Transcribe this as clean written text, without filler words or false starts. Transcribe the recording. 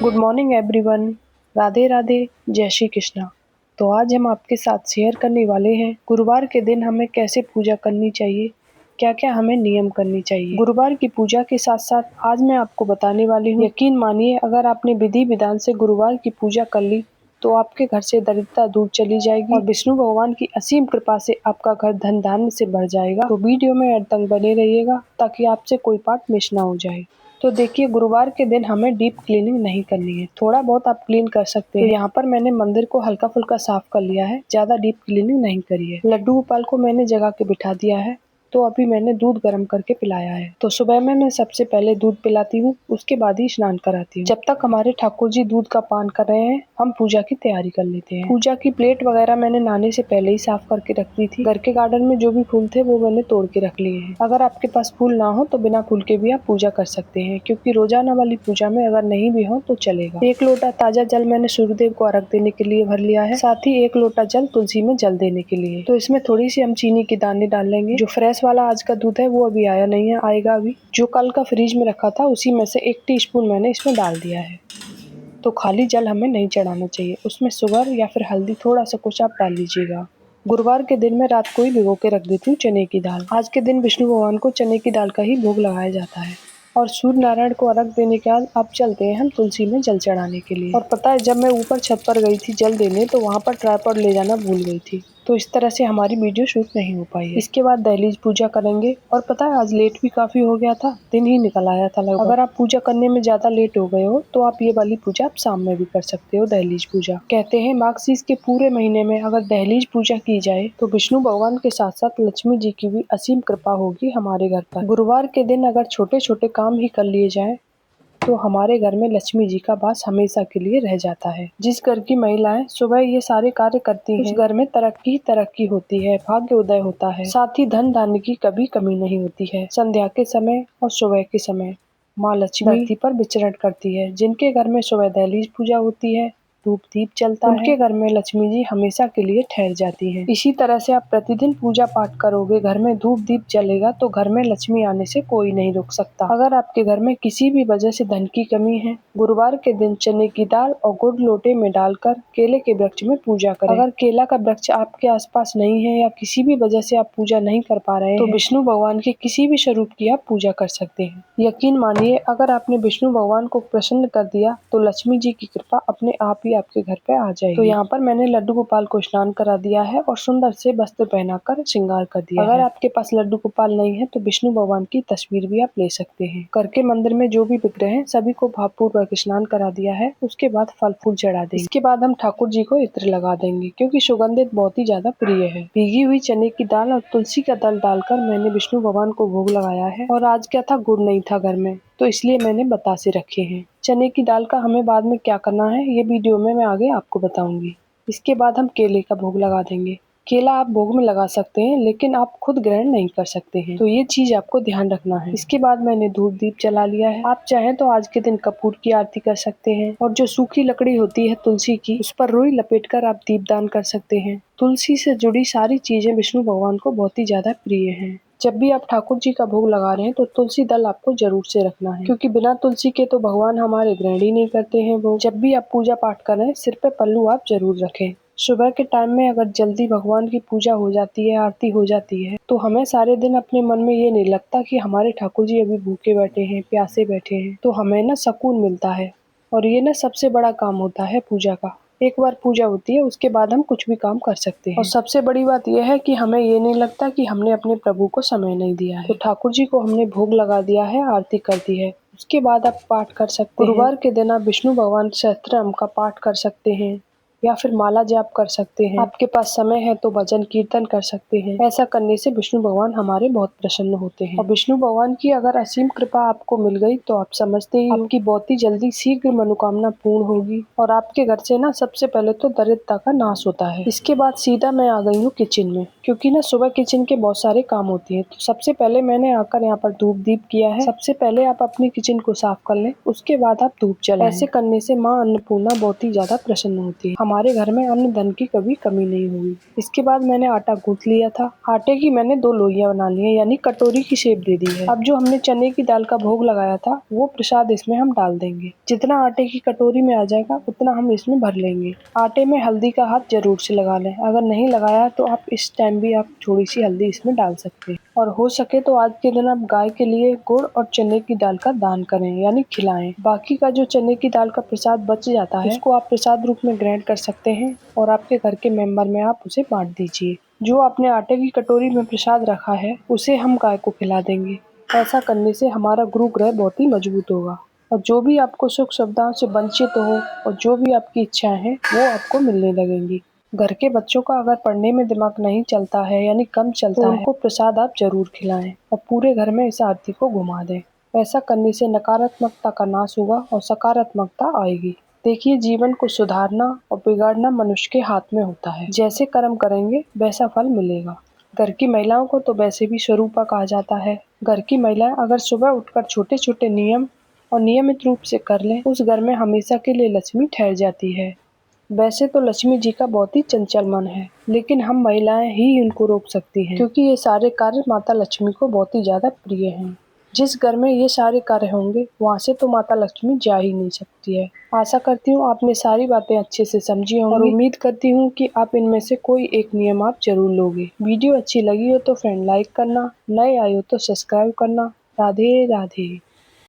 Good morning everyone. Radhe Radhe, जय श्री कृष्णा। तो आज हम आपके साथ शेयर करने वाले हैं गुरुवार के दिन हमें कैसे पूजा करनी चाहिए, क्या क्या हमें नियम करनी चाहिए। गुरुवार की पूजा के साथ साथ आज मैं आपको बताने वाली हूँ, यकीन मानिए अगर आपने विधि विधान से गुरुवार की पूजा कर ली तो आपके घर से दरिद्रता दूर चली जाएगी और विष्णु भगवान की असीम कृपा से आपका घर धन धान्य से भर जाएगा। तो वीडियो में अंत तक बने रहिएगा ताकि आपसे कोई पार्ट मिस ना हो जाए। तो देखिए, गुरुवार के दिन हमें डीप क्लीनिंग नहीं करनी है, थोड़ा बहुत आप क्लीन कर सकते हैं। तो यहाँ पर मैंने मंदिर को हल्का फुल्का साफ कर लिया है, ज्यादा डीप क्लीनिंग नहीं करी है। लड्डू गोपाल को मैंने जगह के बिठा दिया है, तो अभी मैंने दूध गर्म करके पिलाया है। तो सुबह में मैं सबसे पहले दूध पिलाती हूँ, उसके बाद ही स्नान कराती हूँ। जब तक हमारे ठाकुर जी दूध का पान कर रहे हैं हम पूजा की तैयारी कर लेते हैं। पूजा की प्लेट वगैरह मैंने नहाने से पहले ही साफ करके रख दी थी। घर के गार्डन में जो भी फूल थे वो मैंने तोड़ के रख लिए हैं। अगर आपके पास फूल ना हो तो बिना फूल के भी आप पूजा कर सकते हैं, क्योंकि रोजाना वाली पूजा में अगर नहीं भी हो तो चलेगा। 1 लोटा ताजा जल मैंने सूर्यदेव को अर्घ देने के लिए भर लिया है, साथ ही 1 लोटा जल तुलसी में जल देने के लिए। तो इसमें थोड़ी सी हम चीनी की दाने डाल लेंगे। जो फ्रेश वाला आज का दूध है वो अभी आया नहीं है, आएगा अभी। जो कल का फ्रिज में रखा था उसी में से 1 टीस्पून मैंने इसमें डाल दिया है। तो खाली जल हमें नहीं चढ़ाना चाहिए, उसमें शुगर या फिर हल्दी थोड़ा सा कुछ आप डाल लीजिएगा। गुरुवार के दिन मैं रात को ही भिगो के रख देती हूँ चने की दाल। आज के दिन विष्णु भगवान को चने की दाल का ही भोग लगाया जाता है। और सूर्य नारायण को अर्घ देने के बाद अब चलते हैं हम तुलसी में जल चढ़ाने के लिए। और पता है, जब मैं ऊपर छत पर गई थी जल देने तो वहाँ पर ट्राइपॉड ले जाना भूल गई थी, तो इस तरह से हमारी वीडियो शूट नहीं हो पाई है। इसके बाद दहलीज पूजा करेंगे। और पता है, आज लेट भी काफी हो गया था, दिन ही निकल आया था लगभग। अगर आप पूजा करने में ज्यादा लेट हो गए हो तो आप ये वाली पूजा आप शाम में भी कर सकते हो, दहलीज पूजा। कहते हैं मार्गशीर्ष के पूरे महीने में अगर दहलीज पूजा की जाए तो विष्णु भगवान के साथ साथ लक्ष्मी जी की भी असीम कृपा होगी हमारे घर पर। गुरुवार के दिन अगर छोटे छोटे काम ही कर लिए जाए तो हमारे घर में लक्ष्मी जी का वास हमेशा के लिए रह जाता है। जिस घर की महिलाएं सुबह ये सारे कार्य करती हैं, उस घर में तरक्की तरक्की होती है, भाग्य उदय होता है, साथ ही धन धान्य की कभी कमी नहीं होती है। संध्या के समय और सुबह के समय माँ लक्ष्मी धरती पर विचरण करती है। जिनके घर में सुबह दहलीज पूजा होती है, धूप दीप जलता है, उनके घर में लक्ष्मी जी हमेशा के लिए ठहर जाती हैं। इसी तरह से आप प्रतिदिन पूजा पाठ करोगे, घर में धूप दीप जलेगा तो घर में लक्ष्मी आने से कोई नहीं रोक सकता। अगर आपके घर में किसी भी वजह से धन की कमी है, गुरुवार के दिन चने की दाल और गुड़ लोटे में डालकर केले के वृक्ष में पूजा करें। अगर केला का वृक्ष आपके आसपास नहीं है या किसी भी वजह से आप पूजा नहीं कर पा रहे हैं तो विष्णु भगवान के किसी भी स्वरूप की आप पूजा कर सकते हैं। यकीन मानिए, अगर आपने विष्णु भगवान को प्रसन्न कर दिया तो लक्ष्मी जी की कृपा अपने आप ही आपके घर पे आ जाएगी। तो यहाँ पर मैंने लड्डू गोपाल को स्नान करा दिया है और सुंदर से वस्त्र पहनाकर श्रृंगार कर दिया है। अगर आपके पास लड्डू गोपाल नहीं है तो विष्णु भगवान की तस्वीर भी आप ले सकते हैं। घर के मंदिर में जो भी विग्रह हैं सभी को भावपूर्वक स्नान करा दिया है। उसके बाद फल फूल चढ़ा देंगे। इसके बाद हम ठाकुर जी को इत्र लगा देंगे, क्योंकि सुगंधित बहुत ही ज्यादा प्रिय है। भीगी हुई चने की दाल और तुलसी का दल डालकर मैंने विष्णु भगवान को भोग लगाया है। और आज क्या था, गुड़ नहीं था घर में, तो इसलिए मैंने बतासे रखे हैं। चने की दाल का हमें बाद में क्या करना है ये वीडियो में मैं आगे आपको बताऊंगी। इसके बाद हम केले का भोग लगा देंगे। केला आप भोग में लगा सकते हैं, लेकिन आप खुद ग्रहण नहीं कर सकते हैं, तो ये चीज आपको ध्यान रखना है। इसके बाद मैंने धूप दीप जला लिया है। आप चाहें तो आज के दिन कपूर की आरती कर सकते हैं, और जो सूखी लकड़ी होती है तुलसी की, उस पर रुई लपेटकर आप दीपदान कर सकते हैं। तुलसी से जुड़ी सारी चीजें विष्णु भगवान को बहुत ही ज्यादा प्रिय हैं। जब भी आप ठाकुर जी का भोग लगा रहे हैं तो तुलसी दल आपको जरूर से रखना है, क्योंकि बिना तुलसी के तो भगवान हमारे ग्रहण ही नहीं करते हैं वो। जब भी आप पूजा पाठ करें सिर पे पल्लू आप जरूर रखें। सुबह के टाइम में अगर जल्दी भगवान की पूजा हो जाती है, आरती हो जाती है, तो हमें सारे दिन अपने मन में ये नहीं लगता कि हमारे ठाकुर जी अभी भूखे बैठे हैं, प्यासे बैठे हैं। तो हमें ना सुकून मिलता है, और ये ना सबसे बड़ा काम होता है पूजा का। एक बार पूजा होती है उसके बाद हम कुछ भी काम कर सकते हैं। और सबसे बड़ी बात यह है कि हमें ये नहीं लगता कि हमने अपने प्रभु को समय नहीं दिया है। तो ठाकुर जी को हमने भोग लगा दिया है, आरती कर दी है, उसके बाद आप पाठ कर सकते हैं। गुरुवार के दिन आप विष्णु भगवान सहस्त्रनाम का पाठ कर सकते हैं, या फिर माला जाप कर सकते हैं। आपके पास समय है तो भजन कीर्तन कर सकते हैं। ऐसा करने से विष्णु भगवान हमारे बहुत प्रसन्न होते हैं। और विष्णु भगवान की अगर असीम कृपा आपको मिल गई तो आप समझते ही आपकी बहुत ही जल्दी शीघ्र मनोकामना पूर्ण होगी, और आपके घर से ना सबसे पहले तो दरिद्रता का नाश होता है। इसके बाद सीधा मैं आ गई हूँ किचन में, क्योंकि ना सुबह किचन के बहुत सारे काम होते हैं। तो सबसे पहले मैंने आकर यहाँ पर धूप दीप किया है। सबसे पहले आप अपनी किचन को साफ कर लें, उसके बाद आप धूप जलाएं। ऐसे करने से माँ अन्नपूर्णा बहुत ही ज्यादा प्रसन्न होती है। हमारे घर में अन्न धन की कभी कमी नहीं होगी। इसके बाद मैंने आटा गूंथ लिया था। आटे की मैंने 2 लोइयां बना ली है, यानी कटोरी की शेप दे दी है। अब जो हमने चने की दाल का भोग लगाया था वो प्रसाद इसमें हम डाल देंगे। जितना आटे की कटोरी में आ जाएगा उतना हम इसमें भर लेंगे। आटे में हल्दी का हाथ जरूर से लगा लें। अगर नहीं लगाया तो आप इस टाइम भी आप थोड़ी सी हल्दी इसमें डाल सकते हैं। और हो सके तो आज के दिन आप गाय के लिए गुड़ और चने की दाल का दान करें, यानी खिलाएं। बाकी का जो चने की दाल का प्रसाद बच जाता है उसको आप प्रसाद रूप में ग्रहण कर सकते हैं और आपके घर के मेंबर में आप उसे बांट दीजिए। जो आपने आटे की कटोरी में प्रसाद रखा है उसे हम गाय को खिला देंगे। ऐसा करने से हमारा गुरु ग्रह बहुत ही मजबूत होगा और जो भी आपको सुख सुविधाओं से वंचित हो और जो भी आपकी इच्छाएं हैं वो आपको मिलने लगेंगी। घर के बच्चों का अगर पढ़ने में दिमाग नहीं चलता है यानी कम चलता है, उनको प्रसाद आप जरूर खिलाएं और पूरे घर में इस आरती को घुमा दें। ऐसा करने से नकारात्मकता का नाश होगा और सकारात्मकता आएगी। देखिए, जीवन को सुधारना और बिगाड़ना मनुष्य के हाथ में होता है। जैसे कर्म करेंगे वैसा फल मिलेगा। घर की महिलाओं को तो वैसे भी स्वरूपा कहा जाता है। घर की महिलाएं अगर सुबह उठकर छोटे छोटे नियम और नियमित रूप से कर लें, उस घर में हमेशा के लिए लक्ष्मी ठहर जाती है। वैसे तो लक्ष्मी जी का बहुत ही चंचल मन है, लेकिन हम महिलाएं ही इनको रोक सकती हैं, क्योंकि ये सारे कार्य माता लक्ष्मी को बहुत ही ज्यादा प्रिय हैं। जिस घर में ये सारे कार्य होंगे वहाँ से तो माता लक्ष्मी जा ही नहीं सकती है। आशा करती हूँ आपने सारी बातें अच्छे से समझी होंगी और उम्मीद करती हूँ कि आप इनमें से कोई एक नियम आप जरूर लोगे। वीडियो अच्छी लगी हो तो फ्रेंड लाइक करना, नए आए हो तो सब्सक्राइब करना। राधे राधे।